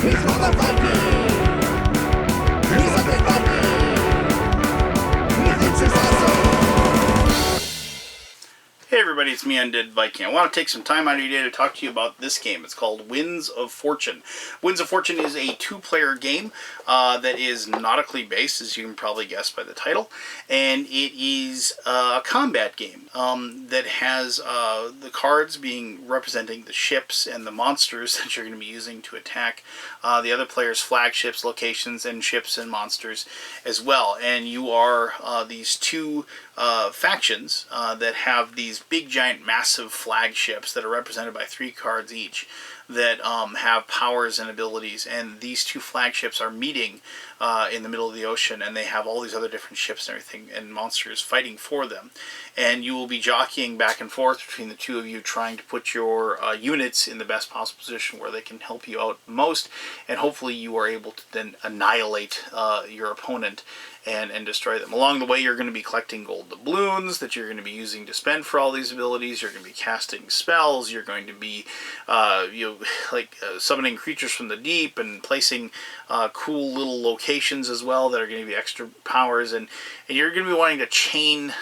Hey everybody, it's me, Undead Viking. I want to take some time out of your day to talk to you about this game. It's called Winds of Fortune. Winds of Fortune is a two-player game that is nautically based, as you can probably guess by the title. And it is a combat game that has the cards being representing the ships and the monsters that you're going to be using to attack the other player's flagships, locations, and ships and monsters as well. And you are these two factions that have these big, giant, massive flagships that are represented by 3 cards each that have powers and abilities, and these two flagships are meeting in the middle of the ocean, and they have all these other different ships and everything and monsters fighting for them, and you will be jockeying back and forth between the two of you, trying to put your units in the best possible position where they can help you out most, and hopefully you are able to then annihilate your opponent and destroy them. Along the way, you're going to be collecting gold doubloons that you're going to be using to spend for all these abilities. You're going to be casting spells. You're going to be summoning creatures from the deep and placing cool little locations as well that are going to be extra powers. And you're going to be wanting to chain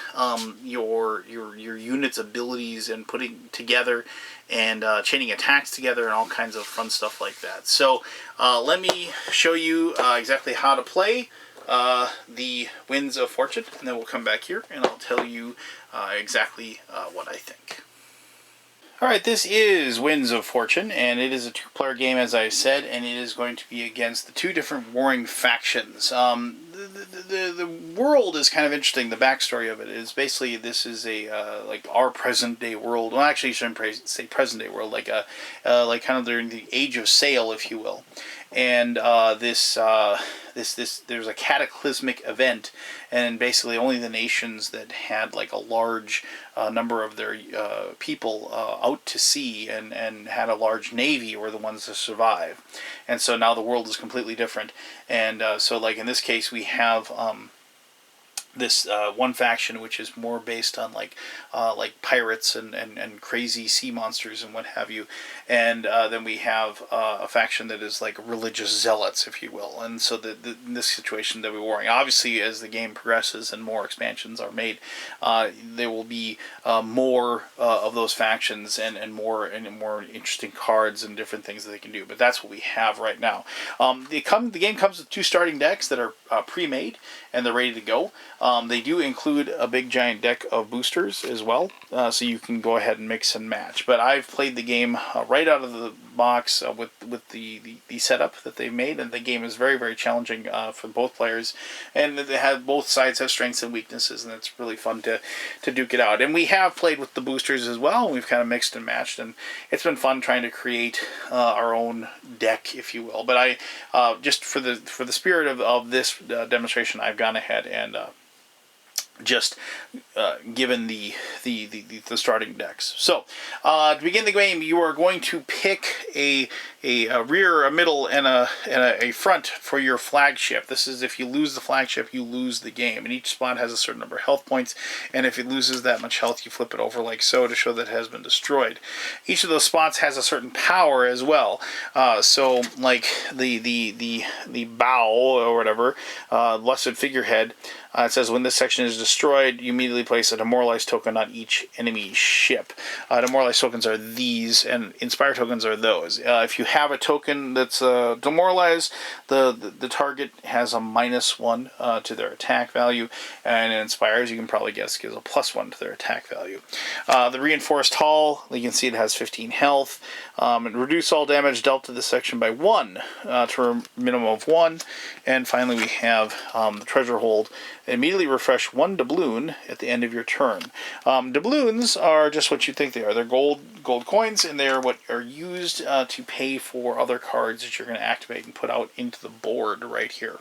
your unit's abilities and putting together and chaining attacks together and all kinds of fun stuff like that. So let me show you exactly how to play the Winds of Fortune, and then we'll come back here and I'll tell you exactly what I think. Alright, this is Winds of Fortune, and it is a two-player game, as I said, and it is going to be against the two different warring factions. The world is kind of interesting. The backstory of it is basically this is a like our present-day world. Well, actually, you shouldn't say present-day world, like kind of during the Age of Sail, if you will. And there's a cataclysmic event, and basically only the nations that had like a large number of their people out to sea and had a large navy were the ones to survive. And so now the world is completely different. And so like in this case we have this one faction which is more based on like pirates and crazy sea monsters and what have you, and then we have a faction that is like religious zealots, if you will. And so in this situation that we're warring, obviously as the game progresses and more expansions are made, there will be more of those factions and more interesting cards and different things that they can do. But that's what we have right now. The game comes with 2 starting decks that are pre-made and they're ready to go. They do include a big giant deck of boosters as well, so you can go ahead and mix and match. But I've played the game right out of the box with the setup that they've made, and the game is very, very challenging for both players. And they have both sides have strengths and weaknesses, and it's really fun to duke it out. And we have played with the boosters as well. We've kind of mixed and matched, and it's been fun trying to create our own deck, if you will. But I just for the spirit of this demonstration, I've gone ahead and just given the starting decks. So to begin the game, you are going to pick a rear, a middle, and a front for your flagship. This is if you lose the flagship, you lose the game, and each spot has a certain number of health points, and if it loses that much health, you flip it over like so to show that it has been destroyed. Each of those spots has a certain power as well. So like the bow or whatever, blessed figurehead, it says when this section is destroyed, you immediately place a demoralized token on each enemy ship. Demoralized tokens are these, and inspire tokens are those. If you have a token that's demoralized, the target has a -1 to their attack value, and it inspires, you can probably guess, gives a +1 to their attack value. The reinforced hull, you can see it has 15 health. And reduce all damage dealt to this section by 1 to a minimum of 1. And finally we have the treasure hold. Immediately refresh 1 doubloon at the end of your turn. Doubloons are just what you think they are. They're gold coins, and they're what are used to pay for other cards that you're going to activate and put out into the board right here.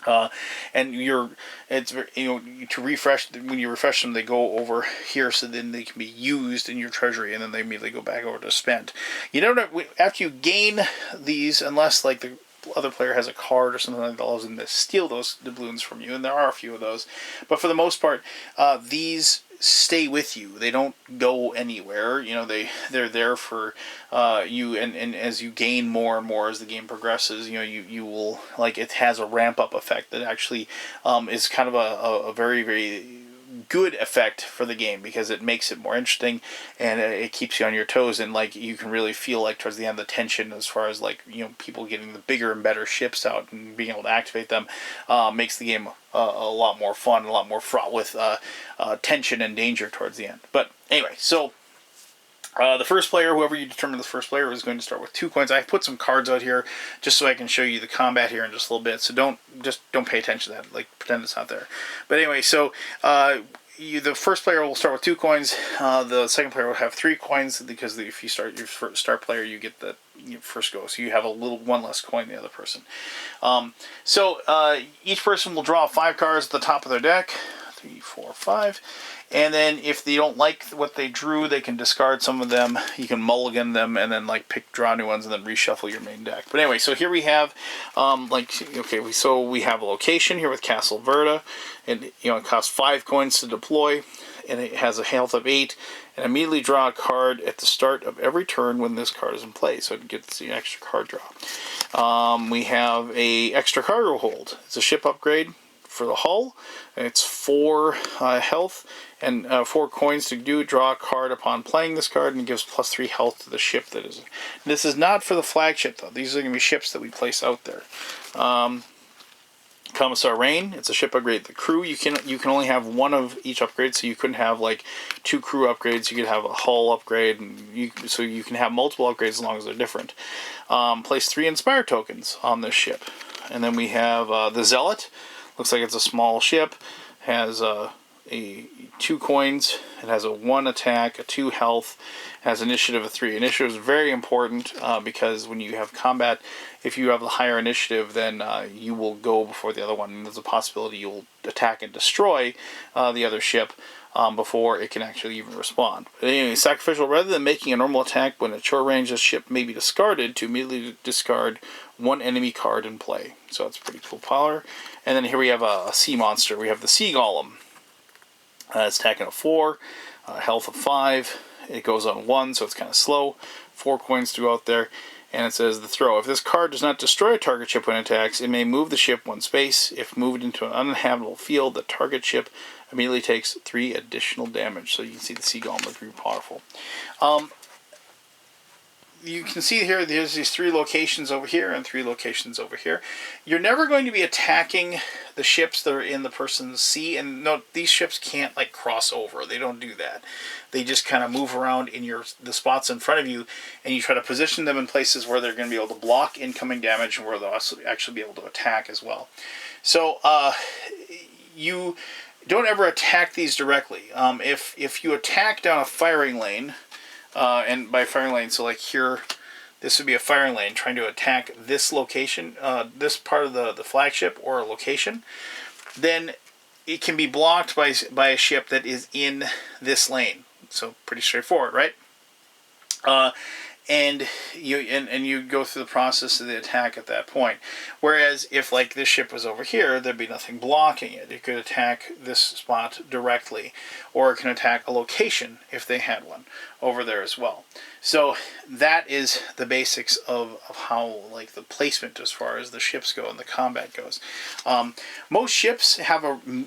And to refresh, when you refresh them, they go over here, so then they can be used in your treasury, and then they immediately go back over to spent. You don't, after you gain these, unless like the other player has a card or something like that allows them to steal those doubloons from you, and there are a few of those, but for the most part, these stay with you. They don't go anywhere. You know, they're there for you, and as you gain more and more as the game progresses, you know, you will, like, it has a ramp up effect that actually is kind of a very, very good effect for the game, because it makes it more interesting, and it keeps you on your toes, and like you can really feel like towards the end the tension as far as, like, you know, people getting the bigger and better ships out and being able to activate them makes the game a lot more fun, a lot more fraught with tension and danger towards the end. But anyway, so the first player, whoever you determine the first player, is going to start with 2 coins. I put some cards out here just so I can show you the combat here in just a little bit. So don't pay attention to that. Like, pretend it's not there. But anyway, so the first player will start with 2 coins. The second player will have 3 coins, because if you start your start player, you get the first go. So you have one less coin than the other person. Each person will draw 5 cards at the top of their deck. 3, 4, 5. And then if they don't like what they drew, they can discard some of them. You can mulligan them, and then like draw new ones, and then reshuffle your main deck. But anyway, so here we have so we have a location here with Castle Verda, and it costs 5 coins to deploy, and it has a health of 8, and immediately draw a card at the start of every turn when this card is in play, so it gets the extra card draw. We have a extra cargo hold. It's a ship upgrade for the hull. It's 4 health and 4 coins to draw a card upon playing this card, and it gives +3 health to the ship that is. This is not for the flagship though. These are going to be ships that we place out there. Commissar Rain, it's a ship upgrade. The crew, you can only have 1 of each upgrade, so you couldn't have like 2 crew upgrades. You could have a hull upgrade, and so you can have multiple upgrades as long as they're different. Place 3 Inspire tokens on this ship, and then we have the Zealot. Looks like it's a small ship. Has a 2 coins. It has a 1 attack, a 2 health. Has initiative of 3. Initiative is very important because when you have combat, if you have the higher initiative, then you will go before the other one. And there's a possibility you'll attack and destroy the other ship before it can actually even respond. But anyway, sacrificial. Rather than making a normal attack when at short range, this ship may be discarded to immediately discard 1 enemy card in play. So it's pretty cool power. And then here we have a sea monster. We have the Sea Golem. It's attacking a 4, health of 5. It goes on 1, so it's kind of slow. 4 coins to go out there. And it says the throw. If this card does not destroy a target ship when it attacks, it may move the ship 1 space. If moved into an uninhabitable field, the target ship immediately takes 3 additional damage. So you can see the Sea Golem is very powerful. You can see here, there's these 3 locations over here and 3 locations over here. You're never going to be attacking the ships that are in the person's sea. And no, these ships can't like cross over. They don't do that. They just kind of move around in the spots in front of you, and you try to position them in places where they're going to be able to block incoming damage, and where they'll also actually be able to attack as well. So you don't ever attack these directly. If you attack down a firing lane, and by firing lane, so like here, this would be a firing lane trying to attack this location, this part of the flagship or a location, then it can be blocked by a ship that is in this lane. So pretty straightforward, right? And you go through the process of the attack at that point. Whereas if like this ship was over here, there'd be nothing blocking it. It could attack this spot directly, or it can attack a location if they had one over there as well. So that is the basics of how like the placement as far as the ships go and the combat goes. Most ships have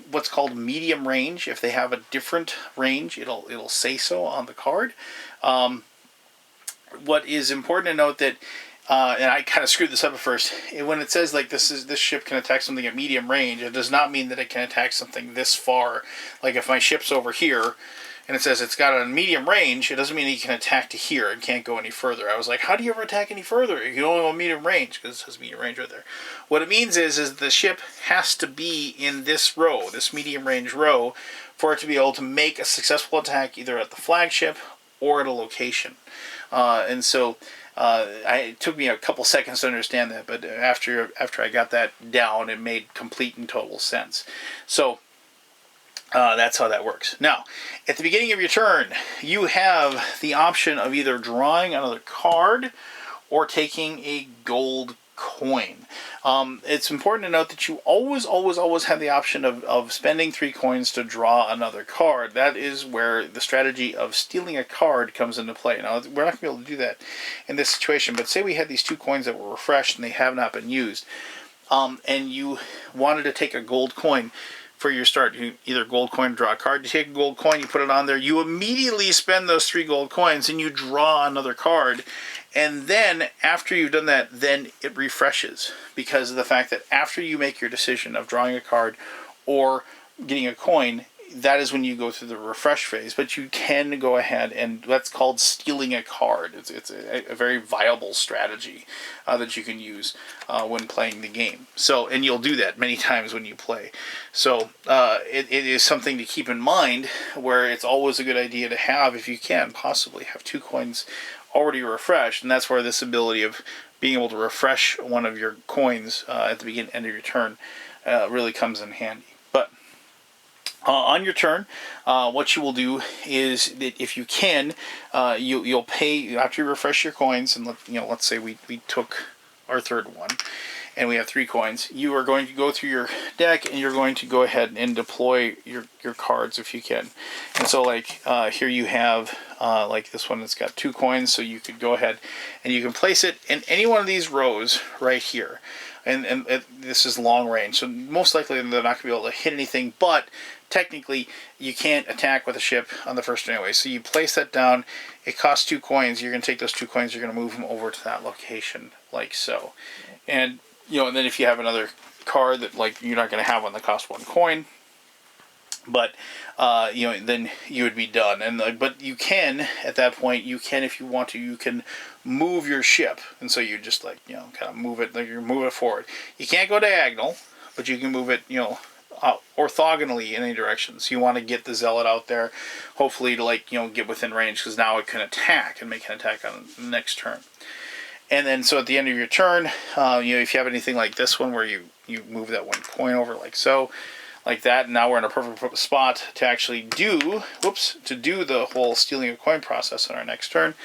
what's called medium range. If they have a different range, it'll say so on the card. What is important to note that, and I kind of screwed this up at first, when it says like this ship can attack something at medium range, it does not mean that it can attack something this far. Like if my ship's over here, and it says it's got a medium range, it doesn't mean it can attack to here and can't go any further. I was like, how do you ever attack any further? You can only go medium range, because it says medium range right there. What it means is the ship has to be in this row, this medium range row, for it to be able to make a successful attack either at the flagship or at a location. And so it took me a couple seconds to understand that, but after I got that down, it made complete and total sense. So that's how that works. Now, at the beginning of your turn, you have the option of either drawing another card or taking a gold coin. It's important to note that you always have the option of spending 3 coins to draw another card. That is where the strategy of stealing a card comes into play. Now, we're not going to be able to do that in this situation, but say we had these 2 coins that were refreshed and they have not been used, and you wanted to take a gold coin for your start. You either gold coin, draw a card. You take a gold coin, you put it on there. You immediately spend those 3 gold coins and you draw another card. And then after you've done that, then it refreshes, because of the fact that after you make your decision of drawing a card or getting a coin, that is when you go through the refresh phase. But you can go ahead, and that's called stealing a card. It's a very viable strategy that you can use when playing the game. So, and you'll do that many times when you play. So it is something to keep in mind, where it's always a good idea to have, if you can possibly have 2 coins already refreshed. And that's where this ability of being able to refresh one of your coins at the beginning and end of your turn really comes in handy. But on your turn, what you will do is that if you can, you'll pay after you refresh your coins. And let's say we took our 3rd one, and we have 3 coins. You are going to go through your deck, and you're going to go ahead and deploy your cards if you can. And so, like here you have like this one that's got 2 coins, so you could go ahead and you can place it in any one of these rows right here. And this is long range, so most likely they're not going to be able to hit anything, but technically you can't attack with a ship on the first turn anyway. So you place that down, it costs 2 coins, you're going to take those 2 coins, you're going to move them over to that location, like so. And and then if you have another card that like you're not going to have one that costs 1 coin, but then you would be done. And but you can, at that point, if you want to, you can move your ship. And so you just kind of move it, like you move it forward. You can't go diagonal, but you can move it orthogonally in any direction. So you want to get the zealot out there, hopefully to get within range, because now it can attack and make an attack on the next turn. And then so at the end of your turn, if you have anything like this one where you move that 1 coin over like so, like that, and now we're in a perfect spot to actually do the whole stealing a coin process on our next turn,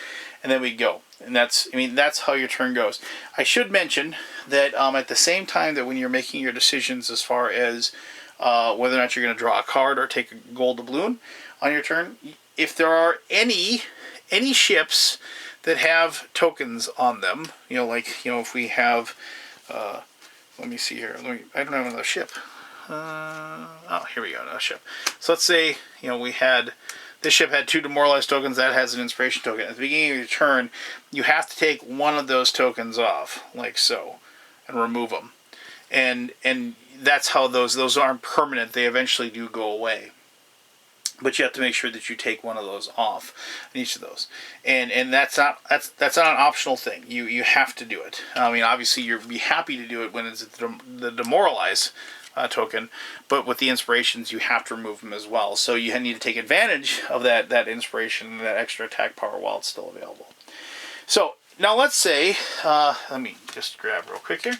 and then we go. And that's how your turn goes. I should mention that at the same time that when you're making your decisions as far as whether or not you're going to draw a card or take a gold doubloon on your turn, if there are any ships that have tokens on them, if we have, let me see here. I don't have another ship. Here we go, another ship. So let's say, this ship had 2 demoralized tokens, that has an inspiration token. At the beginning of your turn, you have to take one of those tokens off, like so, and remove them. And that's how those aren't permanent, they eventually do go away. But you have to make sure that you take one of those off in each of those, and that's not an optional thing. You have to do it. Obviously you'd be happy to do it when it's the demoralize token, but with the inspirations you have to remove them as well. So you need to take advantage of that inspiration and that extra attack power while it's still available. So now let's say, let me just grab real quick here.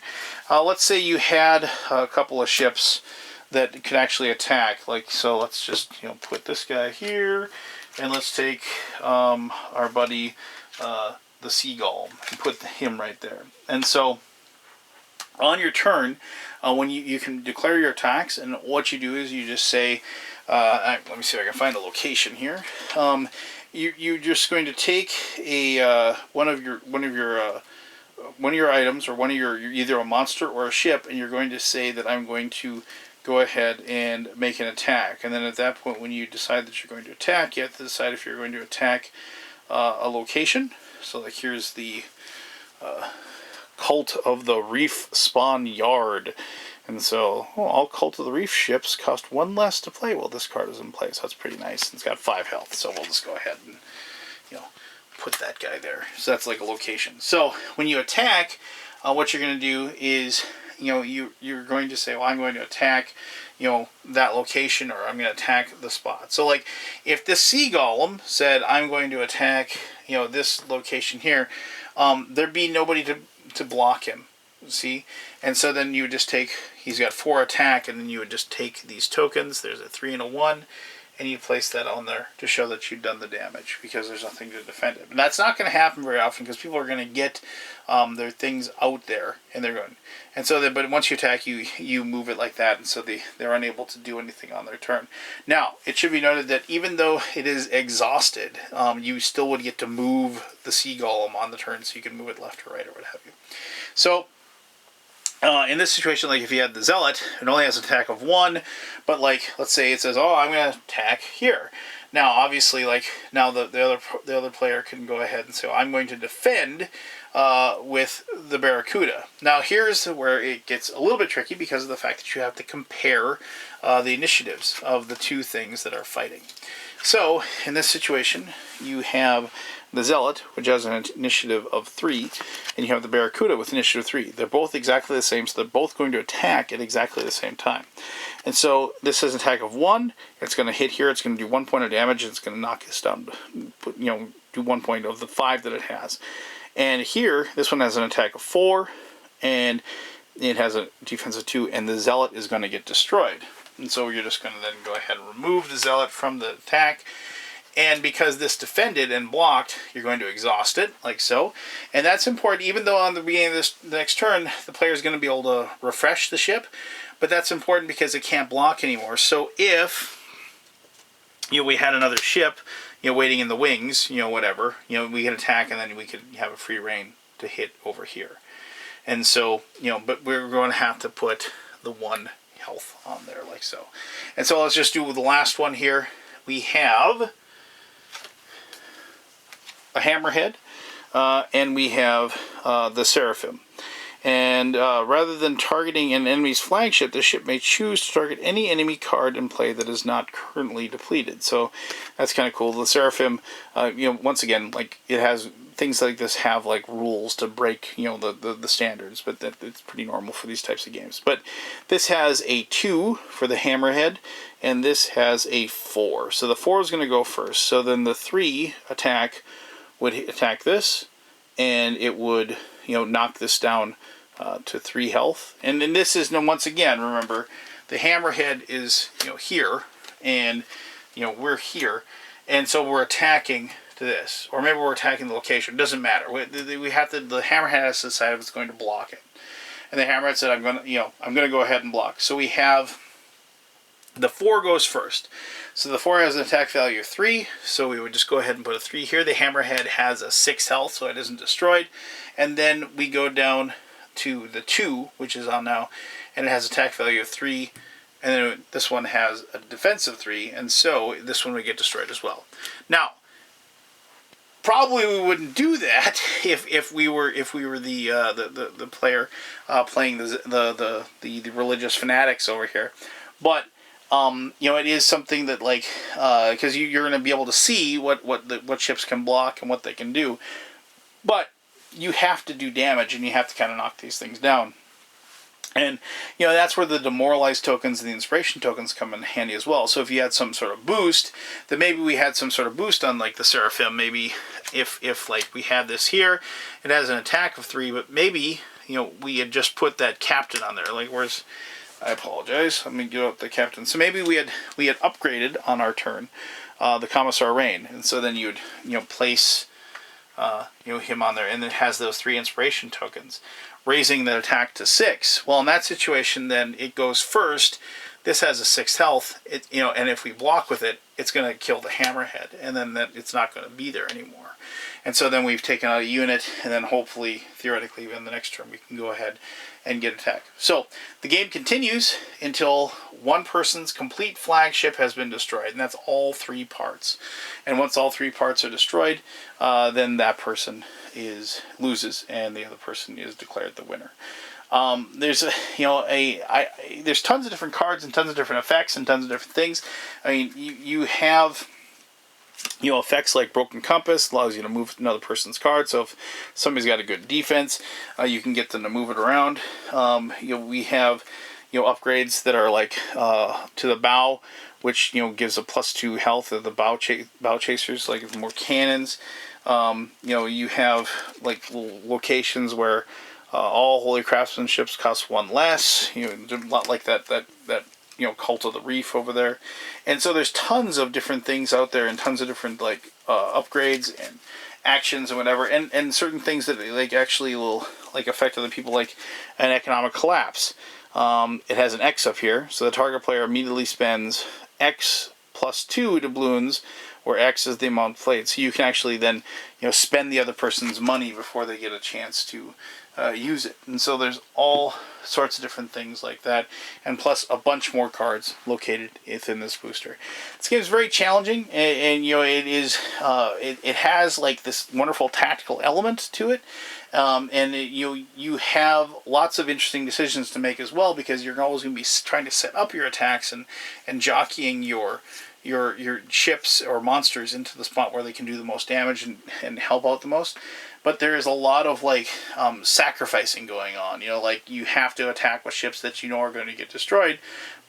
Let's say you had a couple of ships that could actually attack, so let's just put this guy here, and let's take our buddy the Seagull and put him right there. And so on your turn, when you can declare your attacks, and what you do is you just say, let me see if I can find a location here. You're just going to take one of your items, or you're either a monster or a ship, and you're going to say that I'm going to go ahead and make an attack. And then at that point, when you decide that you're going to attack, you have to decide if you're going to attack a location. So like here's the Cult of the Reef Spawn Yard. And so all Cult of the Reef ships cost 1 less to play. Well, this card is in play, so that's pretty nice. It's got 5 health, so we'll just go ahead and put that guy there. So that's like a location. So when you attack, what you're going to do is you're going to say, well, I'm going to attack that location, or I'm going to attack the spot. So like if the Sea Golem said I'm going to attack this location here, there'd be nobody to block him, see? And so then you would just take, he's got 4 attack, and then you would just take these tokens. There's a 3 and a 1, and you place that on there to show that you've done the damage, because there's nothing to defend it. And that's not going to happen very often, because people are going to get their things out there, and they're going. And so, but once you attack, you move it like that, and so they're unable to do anything on their turn. Now, it should be noted that even though it is exhausted, you still would get to move the sea golem on the turn, so you can move it left or right or what have you. So, in this situation, like if you had the zealot, it only has an attack of 1, but like let's say it says, "Oh, I'm going to attack here." Now, obviously, like now the other player can go ahead and say, "I'm going to defend with the Barracuda." Now, here's where it gets a little bit tricky, because of the fact that you have to compare the initiatives of the two things that are fighting. So, in this situation, you have the Zealot, which has an initiative of 3, and you have the Barracuda with initiative 3. They're both exactly the same, so they're both going to attack at exactly the same time. And so this has an attack of 1. It's going to hit here. It's going to do 1 point of damage, and it's going to knock this down. Do 1 point of the 5 that it has. And here, this one has an attack of 4, and it has a defense of 2, and the Zealot is going to get destroyed. And so you're just going to then go ahead and remove the Zealot from the attack. And because this defended and blocked, you're going to exhaust it, like so. And that's important, even though on the beginning of the next turn, the player is going to be able to refresh the ship. But that's important because it can't block anymore. So if we had another ship, waiting in the wings, whatever, we can attack, and then we could have a free reign to hit over here. And so, but we're going to have to put the 1 health on there, like so. And so let's just do the last one here. We have a hammerhead, and we have the Seraphim. And rather than targeting an enemy's flagship, the ship may choose to target any enemy card in play that is not currently depleted. So that's kind of cool. The Seraphim, once again, like it has things like this have like rules to break, the standards, but it's pretty normal for these types of games. But this has a 2 for the hammerhead, and this has a 4. So the 4 is going to go first. So then the 3 attack would attack this, and it would knock this down to 3 health. And then this is, once again, remember, the hammerhead is here, and we're here, and so we're attacking to this, or maybe we're attacking the location. It doesn't matter. We have to. The hammerhead has to decide if it's going to block it, and the hammerhead said, "I'm going to go ahead and block." So we have the 4 goes first. So the 4 has an attack value of 3, so we would just go ahead and put a 3 here. The hammerhead has a 6 health, so it isn't destroyed. And then we go down to the 2, which is on now, and it has attack value of 3. And then this one has a defense of 3, and so this one would get destroyed as well. Now, probably we wouldn't do that if we were the player playing the religious fanatics over here, but it is something that because you're going to be able to see what ships can block and what they can do, but you have to do damage, and you have to kind of knock these things down. And that's where the demoralized tokens and the inspiration tokens come in handy as well. So if you had some sort of boost, then maybe we had some sort of boost on like the Seraphim. Maybe if like we had this here, it has an attack of 3, but maybe we had just put that captain on there. Like I apologize. Let me get up the captain. So maybe we had upgraded on our turn the Commissar Rain, and so then you would place him on there, and it has those 3 inspiration tokens, raising the attack to 6. Well, in that situation, then it goes first. This has a 6 health. And if we block with it, it's going to kill the hammerhead, and then it's not going to be there anymore. And so then we've taken out a unit, and then hopefully, theoretically, in the next turn, we can go ahead and get attack. So the game continues until one person's complete flagship has been destroyed, and that's all 3 parts. And once all 3 parts are destroyed, then that person loses, and the other person is declared the winner. There's there's tons of different cards and tons of different effects and tons of different things. I mean, you have effects like Broken Compass allows you to move another person's card. So if somebody's got a good defense, you can get them to move it around. We have upgrades that are like to the bow, which gives a +2 health of the bow chasers, like more cannons. You have like locations where all Holy Craftsman ships cost 1 less. A lot like that Cult of the Reef over there. And so there's tons of different things out there, and tons of different upgrades and actions and whatever, and certain things that actually will affect other people, like an economic collapse. It has an X up here, so the target player immediately spends X plus 2 doubloons, where X is the amount played. So you can actually then spend the other person's money before they get a chance to use it. And so there's all sorts of different things like that, and plus a bunch more cards located within this booster. This game is very challenging, and it is it has this wonderful tactical element to it, and you have lots of interesting decisions to make as well, because you're always going to be trying to set up your attacks and jockeying your ships or monsters into the spot where they can do the most damage and help out the most. But there is a lot of sacrificing going on. You have to attack with ships that are going to get destroyed,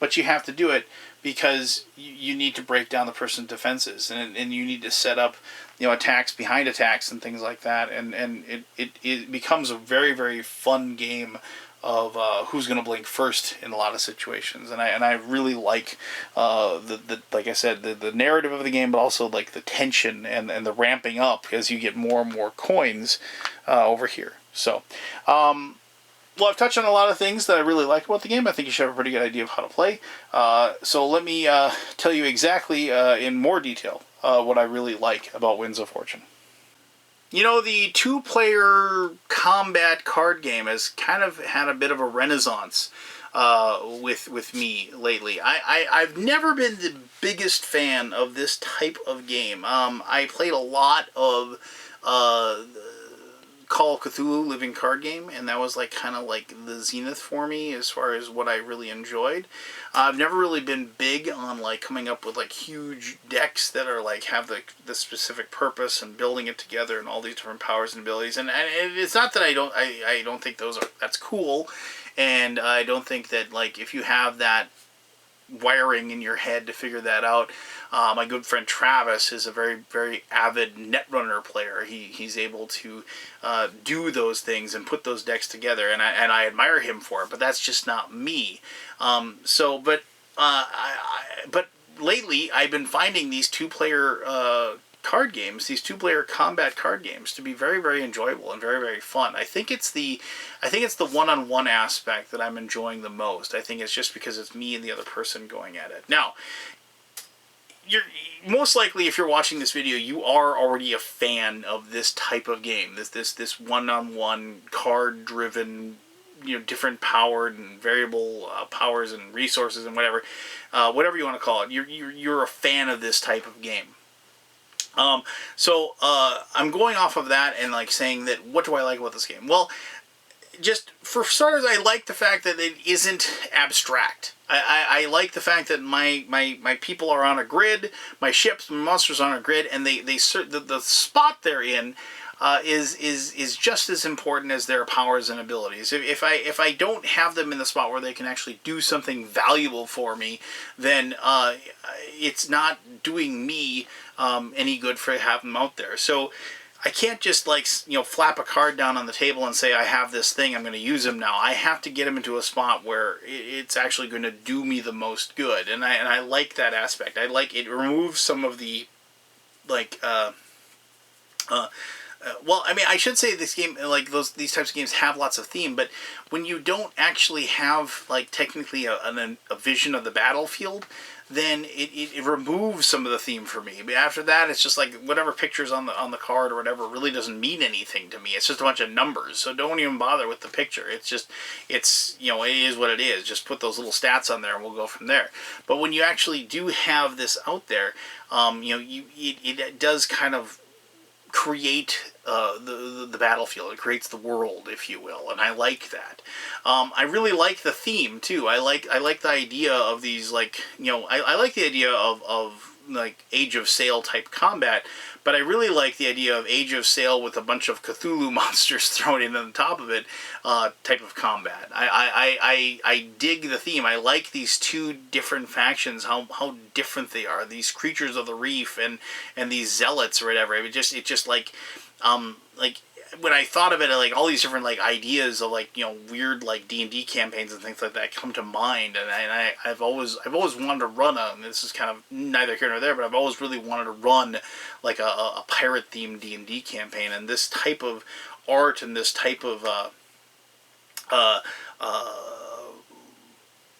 but you have to do it because you need to break down the person's defenses, and you need to set up attacks behind attacks and things like that, and it becomes a very, very fun game of who's going to blink first in a lot of situations, and I really like the like I said, the narrative of the game, but also the tension and the ramping up as you get more and more coins over here. So, well, I've touched on a lot of things that I really like about the game. I think you should have a pretty good idea of how to play. So let me tell you exactly in more detail what I really like about Winds of Fortune. The two-player combat card game has kind of had a bit of a renaissance with me lately. I've never been the biggest fan of this type of game. I played a lot of Call of Cthulhu living card game, and that was kind of the zenith for me as far as what I really enjoyed. I've never really been big on coming up with huge decks that are have the specific purpose and building it together and all these different powers and abilities. And it's not that I don't think that's cool, and I don't think that if you have that wiring in your head to figure that out. My good friend Travis is a very, very avid Netrunner player. He's able to do those things and put those decks together, and I admire him for it. But that's just not me. But lately I've been finding these two-player card games, these two-player combat card games, to be very, very enjoyable and very, very fun. I think it's the one-on-one aspect that I'm enjoying the most. I think it's just because it's me and the other person going at it. Now, you're most likely, if you're watching this video, you are already a fan of this type of game. This one-on-one card-driven, different powered and variable powers and resources and whatever you want to call it. You're a fan of this type of game. So I'm going off of that and saying that, what do I like about this game? Well, just for starters, I like the fact that it isn't abstract. I like the fact that my people are on a grid, my ships, my monsters are on a grid, and the spot they're in is just as important as their powers and abilities. If I don't have them in the spot where they can actually do something valuable for me, then it's not doing me any good for having them out there. So I can't just flap a card down on the table and say, I have this thing, I'm going to use him now. I have to get him into a spot where it's actually going to do me the most good, and I like that aspect. I like it removes some of the well, I mean, I should say this game, these types of games have lots of theme, but when you don't actually have technically a vision of the battlefield, then it removes some of the theme for me. But after that, it's just whatever pictures on the card or whatever really doesn't mean anything to me. It's just a bunch of numbers, so don't even bother with the picture. It is what it is. Just put those little stats on there and we'll go from there. But when you actually do have this out there, it does kind of create the battlefield. It creates the world, if you will, and I like that. I really like the theme too. I like the idea of these I like the idea of Age of Sail type combat, but I really like the idea of Age of Sail with a bunch of Cthulhu monsters thrown in on top of it type of combat. I dig the theme. I like these two different factions, how different they are. These creatures of the reef and these zealots or whatever. It just when I thought of it, like all these different like ideas of like weird like D&D campaigns and things like that come to mind, and I've always wanted to run a. And this is kind of neither here nor there, but I've always really wanted to run like a pirate themed D&D campaign, and this type of art and this type of uh,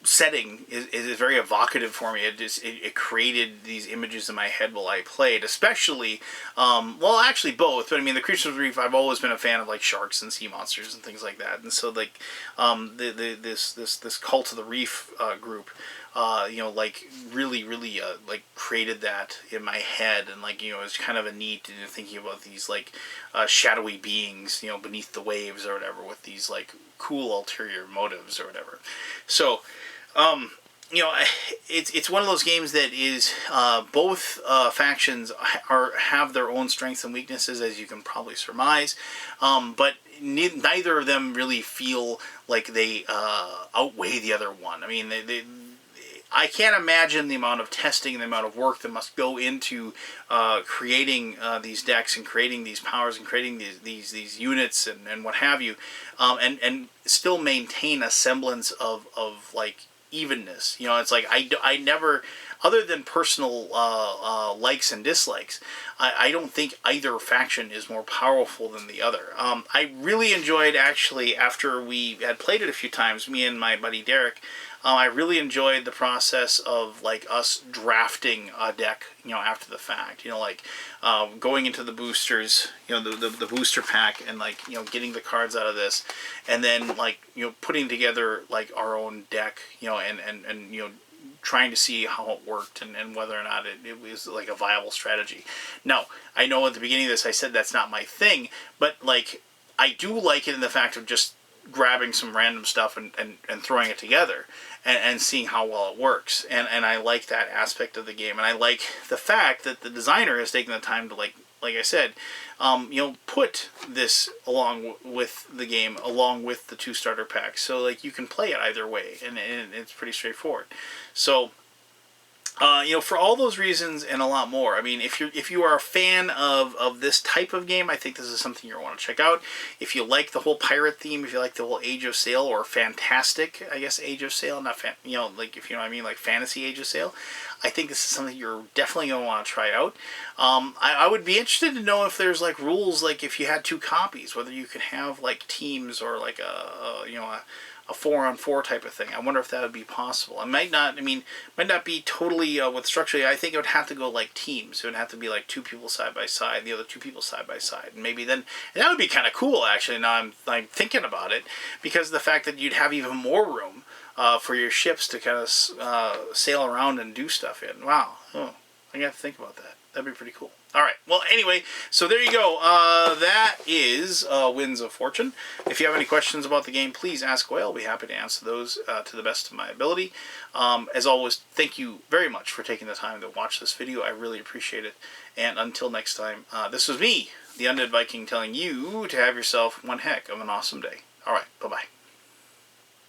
setting is very evocative for me. It created these images in my head while I played, especially well, actually both, but I mean the Creatures of the Reef, I've always been a fan of like sharks and sea monsters and things like that, and so like this Cult of the Reef group like really like created that in my head, and like it's kind of a neat thinking about these like shadowy beings beneath the waves or whatever, with these like cool ulterior motives or whatever. So it's one of those games that is both factions have their own strengths and weaknesses, as you can probably surmise, but neither of them really feel like they outweigh the other one. I mean, I can't imagine the amount of testing and the amount of work that must go into creating these decks and creating these powers and creating these units and what have you, and still maintain a semblance of like evenness. It's like I never, other than personal likes and dislikes, I don't think either faction is more powerful than the other. I really enjoyed, actually, after we had played it a few times, me and my buddy Derek, I really enjoyed the process of like us drafting a deck, after the fact, like going into the boosters, the booster pack, and like getting the cards out of this, and then like putting together like our own deck, and trying to see how it worked and whether or not it was like a viable strategy. Now, I know at the beginning of this I said that's not my thing, but like I do like it in the fact of just grabbing some random stuff and throwing it together and seeing how well it works. And I like that aspect of the game. And I like the fact that the designer has taken the time to, like I said, put this along with the game, along with the 2 starter packs. So, like, you can play it either way, and it's pretty straightforward. So, for all those reasons and a lot more, I mean, if you are a fan of this type of game, I think this is something you'll want to check out. If you like the whole pirate theme, if you like the whole Age of Sail, or fantastic, I guess, Age of Sail, not like, if you know what I mean, like fantasy Age of Sail, I think this is something you're definitely going to want to try out. I would be interested to know if there's like rules, like if you had 2 copies, whether you could have like teams or like a 4-on-4 type of thing. I wonder if that would be possible. It might not. I mean, might not be totally with structure. I think it would have to go like teams. It would have to be like 2 people side by side, the other 2 people side by side, and maybe then, and that would be kind of cool, actually. Now I'm thinking about it, because of the fact that you'd have even more room for your ships to kind of sail around and do stuff in. Wow. Oh, I got to think about that. That'd be pretty cool. All right. Well, anyway, so there you go. That is Winds of Fortune. If you have any questions about the game, please ask away. I'll be happy to answer those to the best of my ability. As always, thank you very much for taking the time to watch this video. I really appreciate it. And until next time, this was me, the Undead Viking, telling you to have yourself one heck of an awesome day. All right. Bye-bye.